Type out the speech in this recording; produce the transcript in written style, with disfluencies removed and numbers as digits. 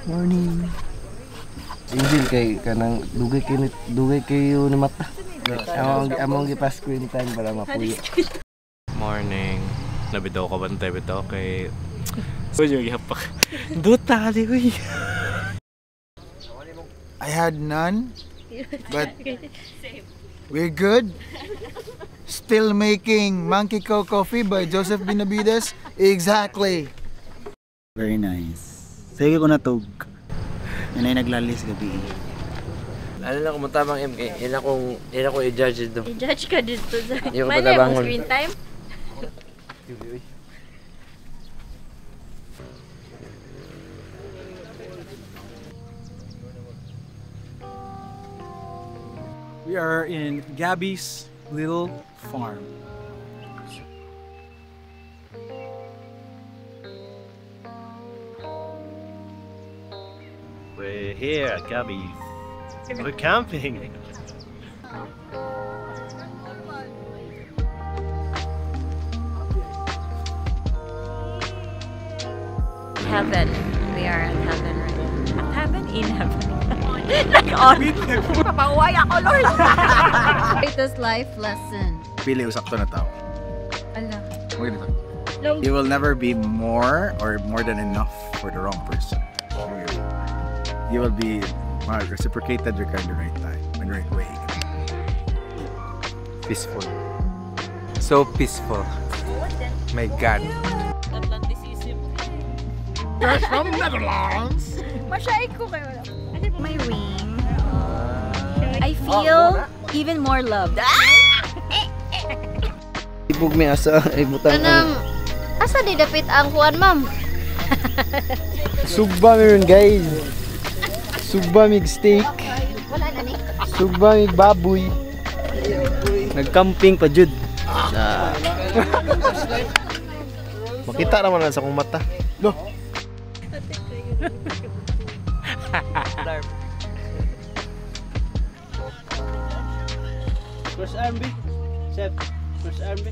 Morning. Angel kay kanang dugay kayo ni mata. Among gipas screen time para mapuyo. Morning. Nabitaw ka bantay bitaw kay Suyo gihapak. Dutali uy. I had none, but we're good. Still making Monkey Cow Coffee by Joseph Benavides. Exactly. Very nice. Sige ko natug. Yan ay naglalis gabi. Ano lang kung tamang MK, ila kong i-judge dito. I-judge ka dito. Yung Mali ang screen time? We are in Gabby's little farm. We're here at Gabby. We're camping. Heaven. We are in heaven right now. Heaven in heaven. Nag-on. Napaway ako, Lord. Greatest life lesson. Pili usap to na tao. Ala. You will never be more or more than enough for the wrong person. You will be reciprocated your kind the right time and right way. Peaceful. So peaceful. My God. Atlanticism. You're from Netherlands. Masyay ko kayo. My wing. I feel even more loved. Ibog mi asa ay butang. Anang asa di dapit ang kuan, ma'am? Sugba meron guys. Sugba mig steak. Wala na ni. Sugba mig baboy. Nagcamping pa jud. Makita naman na sa kong mata. Lo. First arm, B. Chef. First arm, B.